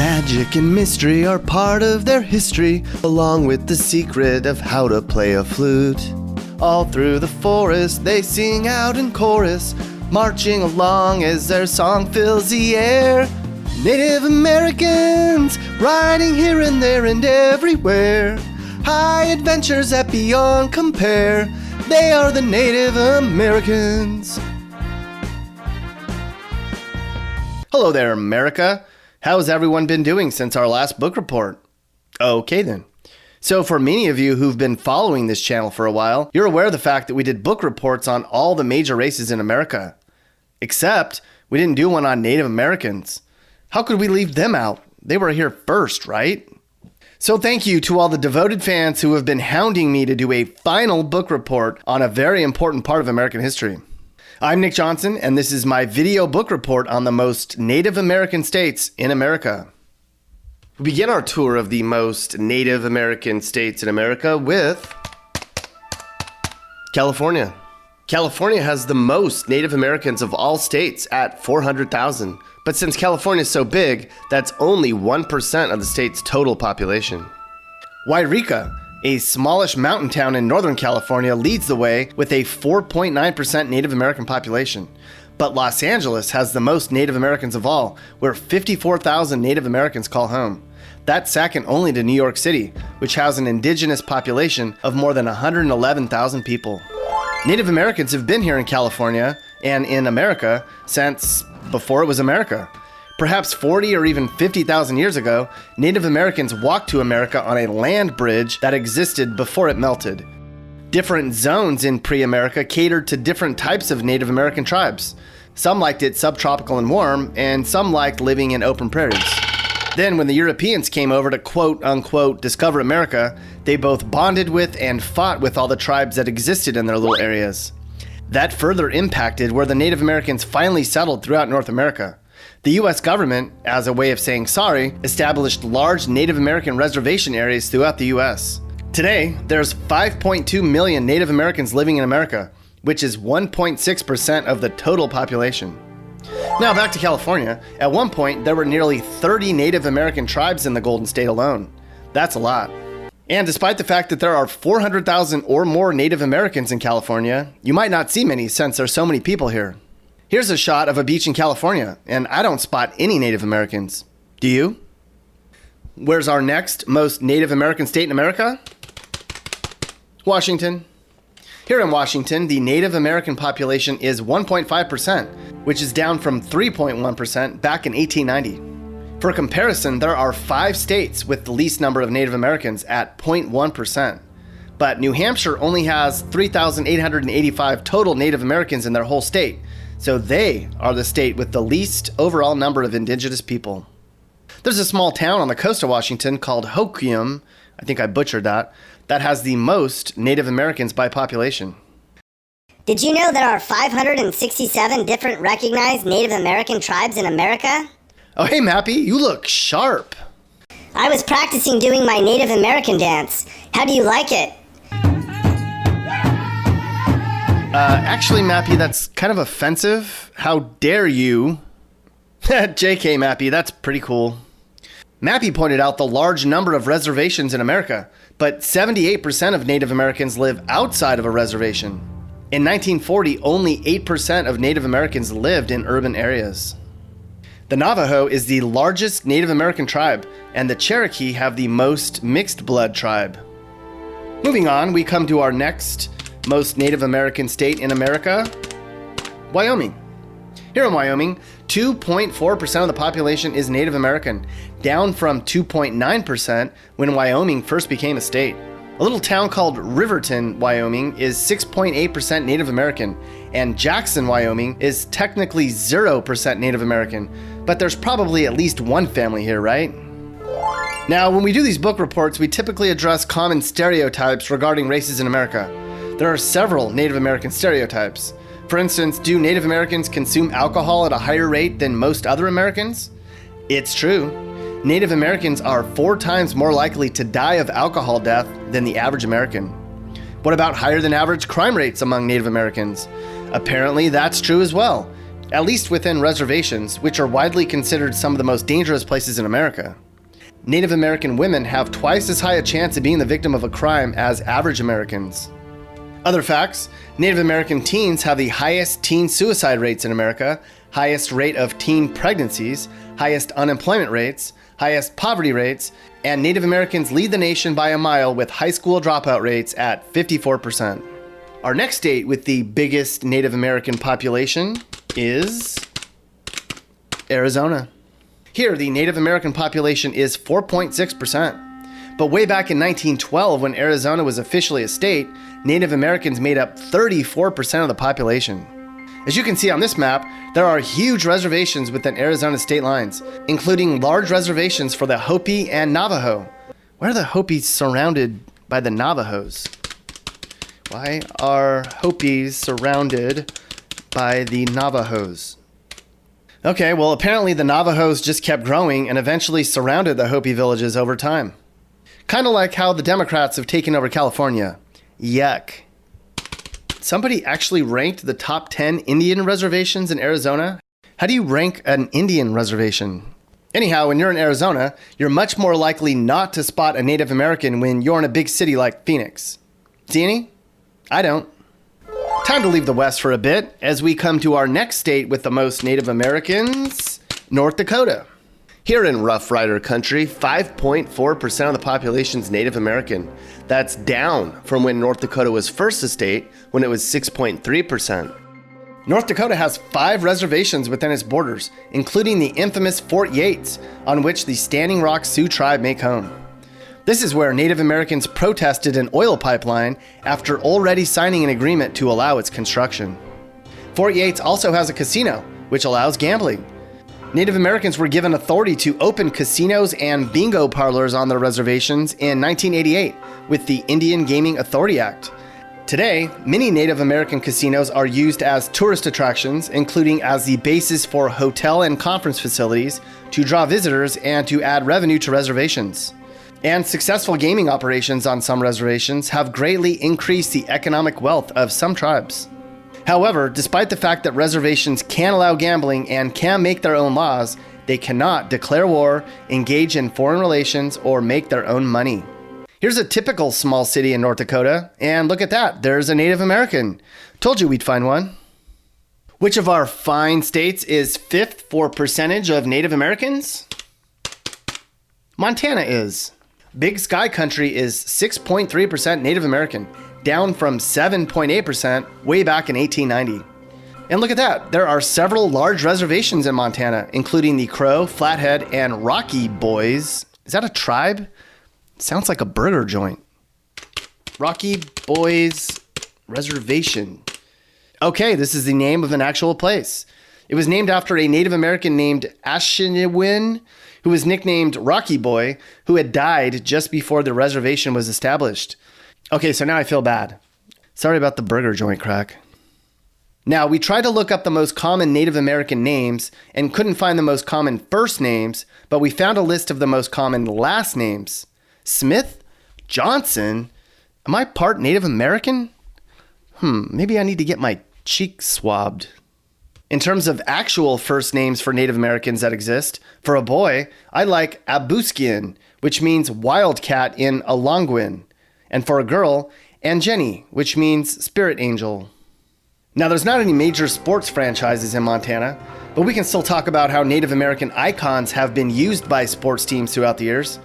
Magic and mystery are part of their history, along with the secret of how to play a flute. All through the forest they sing out in chorus, marching along as their song fills the air. Native Americans, riding here and there and everywhere. High adventures that beyond compare. They are the Native Americans. Hello there, America. How's everyone been doing since our last book report? Okay then. So for many of you who've been following this channel for a while, you're aware of the fact that we did book reports on all the major races in America. Except we didn't do one on Native Americans. How could we leave them out? They were here first, right? So thank you to all the devoted fans who have been hounding me to do a final book report on a very important part of American history. I'm Nick Johnson, and this is my video book report on the most Native American states in America. We begin our tour of the most Native American states in America with California. California has the most Native Americans of all states at 400,000. But since California is so big, that's only 1% of the state's total population. Wairika, a smallish mountain town in Northern California, leads the way with a 4.9% Native American population. But Los Angeles has the most Native Americans of all, where 54,000 Native Americans call home. That's second only to New York City, which has an indigenous population of more than 111,000 people. Native Americans have been here in California and in America since before it was America. Perhaps 40 or even 50,000 years ago, Native Americans walked to America on a land bridge that existed before it melted. Different zones in pre-America catered to different types of Native American tribes. Some liked it subtropical and warm, and some liked living in open prairies. Then when the Europeans came over to quote-unquote discover America, they both bonded with and fought with all the tribes that existed in their little areas. That further impacted where the Native Americans finally settled throughout North America. The US government, as a way of saying sorry, established large Native American reservation areas throughout the US. Today, there's 5.2 million Native Americans living in America, which is 1.6% of the total population. Now back to California. At one point, there were nearly 30 Native American tribes in the Golden State alone. That's a lot. And despite the fact that there are 400,000 or more Native Americans in California, you might not see many since there's so many people here. Here's a shot of a beach in California, and I don't spot any Native Americans. Do you? Where's our next most Native American state in America? Washington. Here in Washington, the Native American population is 1.5%, which is down from 3.1% back in 1890. For comparison, there are 5 states with the least number of Native Americans at 0.1%. But New Hampshire only has 3,885 total Native Americans in their whole state, so they are the state with the least overall number of indigenous people. There's a small town on the coast of Washington called Hoquiam, I think I butchered that has the most Native Americans by population. Did you know there are 567 different recognized Native American tribes in America? Oh hey Mappy, you look sharp. I was practicing doing my Native American dance. How do you like it? Actually Mappy, that's kind of offensive. How dare you? JK Mappy, that's pretty cool. Mappy pointed out the large number of reservations in America, but 78% of Native Americans live outside of a reservation. In 1940, only 8% of Native Americans lived in urban areas. The Navajo is the largest Native American tribe, and the Cherokee have the most mixed blood tribe. Moving on, we come to our next most Native American state in America, Wyoming. Here in Wyoming, 2.4% of the population is Native American, down from 2.9% when Wyoming first became a state. A little town called Riverton, Wyoming is 6.8% Native American, and Jackson, Wyoming is technically 0% Native American, but there's probably at least one family here, right? Now, when we do these book reports, we typically address common stereotypes regarding races in America. There are several Native American stereotypes. For instance, do Native Americans consume alcohol at a higher rate than most other Americans? It's true. Native Americans are 4 times more likely to die of alcohol death than the average American. What about higher than average crime rates among Native Americans? Apparently that's true as well. at least within reservations, which are widely considered some of the most dangerous places in America. Native American women have twice as high a chance of being the victim of a crime as average Americans. Other facts: Native American teens have the highest teen suicide rates in America, highest rate of teen pregnancies, highest unemployment rates, highest poverty rates, and Native Americans lead the nation by a mile with high school dropout rates at 54%. Our next state with the biggest Native American population is Arizona. Here, the Native American population is 4.6%. But way back in 1912, when Arizona was officially a state, Native Americans made up 34% of the population. As you can see on this map, there are huge reservations within Arizona state lines, including large reservations for the Hopi and Navajo. Why are the Hopis surrounded by the Navajos? Why are Hopis surrounded by the Navajos? Okay, well, apparently the Navajos just kept growing and eventually surrounded the Hopi villages over time. Kind of like how the Democrats have taken over California. Yuck. Somebody actually ranked the top 10 Indian reservations in Arizona. How do you rank an Indian reservation? Anyhow, when you're in Arizona, you're much more likely not to spot a Native American when you're in a big city like Phoenix. See any? I don't. Time to leave the West for a bit as we come to our next state with the most Native Americans, North Dakota. Here in Rough Rider country, 5.4% of the population is Native American. That's down from when North Dakota was first a state, when it was 6.3%. North Dakota has 5 reservations within its borders, including the infamous Fort Yates, on which the Standing Rock Sioux tribe make home. This is where Native Americans protested an oil pipeline after already signing an agreement to allow its construction. Fort Yates also has a casino, which allows gambling. Native Americans were given authority to open casinos and bingo parlors on their reservations in 1988 with the Indian Gaming Authority Act. Today, many Native American casinos are used as tourist attractions, including as the basis for hotel and conference facilities, to draw visitors and to add revenue to reservations. And successful gaming operations on some reservations have greatly increased the economic wealth of some tribes. However, despite the fact that reservations can allow gambling and can make their own laws, they cannot declare war, engage in foreign relations, or make their own money. Here's a typical small city in North Dakota, and look at that, there's a Native American. Told you we'd find one. Which of our fine states is 5th for percentage of Native Americans? Montana is. Big Sky Country is 6.3% Native American, down from 7.8% way back in 1890. And look at that, there are several large reservations in Montana, including the Crow, Flathead, and Rocky Boys. Is that a tribe? Sounds like a burger joint. Rocky Boys Reservation. Okay, this is the name of an actual place. It was named after a Native American named Ashinewin, who was nicknamed Rocky Boy, who had died just before the reservation was established. Okay, so now I feel bad. Sorry about the burger joint crack. Now, we tried to look up the most common Native American names and couldn't find the most common first names, but we found a list of the most common last names. Smith? Johnson? Am I part Native American? Maybe I need to get my cheeks swabbed. In terms of actual first names for Native Americans that exist, for a boy, I like Abuskian, which means wildcat in Algonquin. And for a girl, Anjeni, which means spirit angel. Now, there's not any major sports franchises in Montana, but we can still talk about how Native American icons have been used by sports teams throughout the years.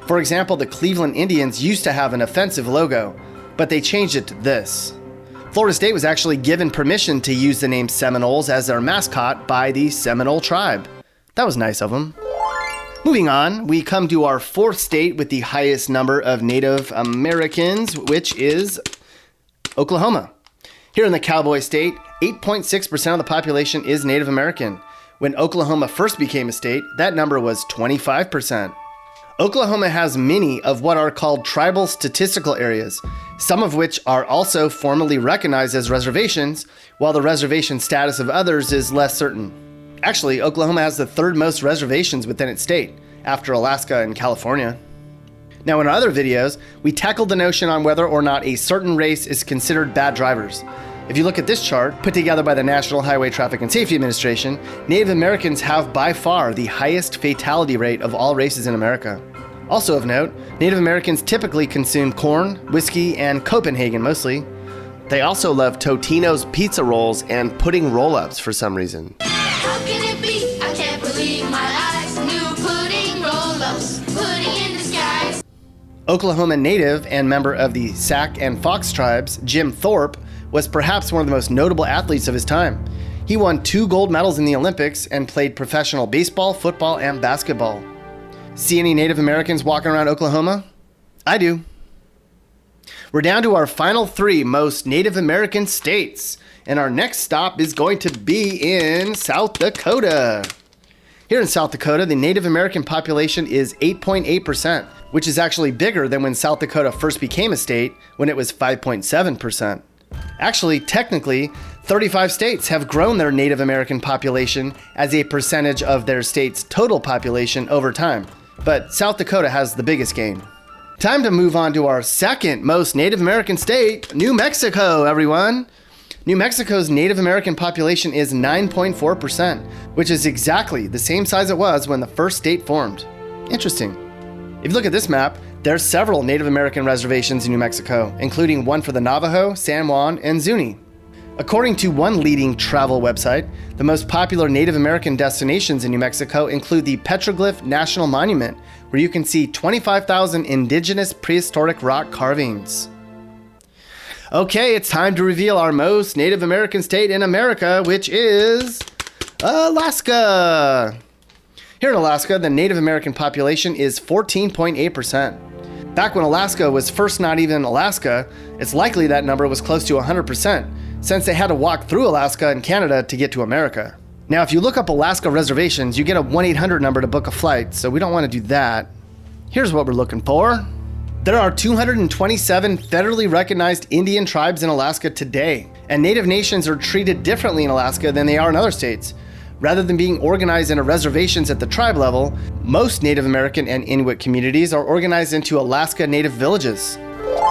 For example, the Cleveland Indians used to have an offensive logo, but they changed it to this. Florida State was actually given permission to use the name Seminoles as their mascot by the Seminole tribe. That was nice of them. Moving on, we come to our 4th state with the highest number of Native Americans, which is Oklahoma. Here in the Cowboy State, 8.6% of the population is Native American. When Oklahoma first became a state, that number was 25%. Oklahoma has many of what are called tribal statistical areas, some of which are also formally recognized as reservations, while the reservation status of others is less certain. Actually, Oklahoma has the 3rd most reservations within its state, after Alaska and California. Now, in our other videos, we tackled the notion on whether or not a certain race is considered bad drivers. If you look at this chart, put together by the National Highway Traffic and Safety Administration, Native Americans have by far the highest fatality rate of all races in America. Also of note, Native Americans typically consume corn, whiskey, and Copenhagen mostly. They also love Totino's pizza rolls and pudding roll-ups for some reason. How can it be? I can't believe my eyes. New pudding roll-ups, pudding in disguise. Oklahoma native and member of the Sac and Fox tribes, Jim Thorpe, was perhaps one of the most notable athletes of his time. He won 2 gold medals in the Olympics and played professional baseball, football, and basketball. See any Native Americans walking around Oklahoma? I do. We're down to our final 3 most Native American states, and our next stop is going to be in South Dakota. Here in South Dakota, the Native American population is 8.8%, which is actually bigger than when South Dakota first became a state, when it was 5.7%. Actually, technically, 35 states have grown their Native American population as a percentage of their state's total population over time. But South Dakota has the biggest gain. Time to move on to our second most Native American state, New Mexico, everyone. New Mexico's Native American population is 9.4%, which is exactly the same size it was when the first state formed. Interesting. If you look at this map, there are several Native American reservations in New Mexico, including one for the Navajo, San Juan, and Zuni. According to one leading travel website, the most popular Native American destinations in New Mexico include the Petroglyph National Monument, where you can see 25,000 indigenous prehistoric rock carvings. Okay, it's time to reveal our most Native American state in America, which is Alaska. Here in Alaska, the Native American population is 14.8%. Back when Alaska was first not even Alaska, it's likely that number was close to 100%, since they had to walk through Alaska and Canada to get to America. Now, if you look up Alaska reservations, you get a 1-800 number to book a flight, so we don't want to do that. Here's what we're looking for. There are 227 federally recognized Indian tribes in Alaska today, and Native nations are treated differently in Alaska than they are in other states. Rather than being organized into reservations at the tribe level, most Native American and Inuit communities are organized into Alaska Native villages.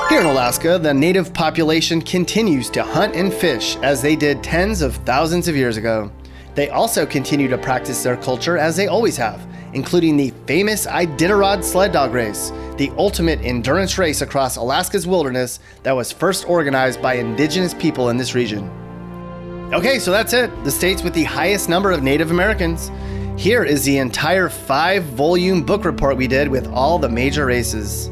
Here in Alaska, the Native population continues to hunt and fish as they did tens of thousands of years ago. They also continue to practice their culture as they always have, including the famous Iditarod sled dog race, the ultimate endurance race across Alaska's wilderness that was first organized by indigenous people in this region. Okay, so that's it. The states with the highest number of Native Americans. Here is the entire 5-volume book report we did with all the major races.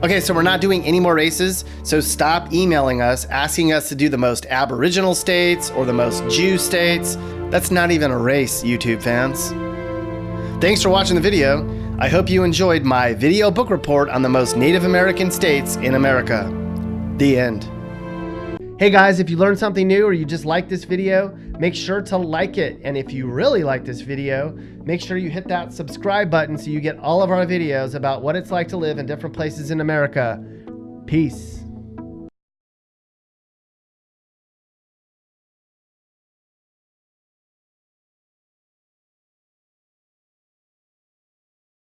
Okay, so we're not doing any more races, so stop emailing us asking us to do the most Aboriginal states or the most Jew states. That's not even a race, YouTube fans. Thanks for watching the video. I hope you enjoyed my video book report on the most Native American states in America. The end. Hey guys, if you learned something new or you just like this video, make sure to like it. And if you really like this video, make sure you hit that subscribe button so you get all of our videos about what it's like to live in different places in America. Peace.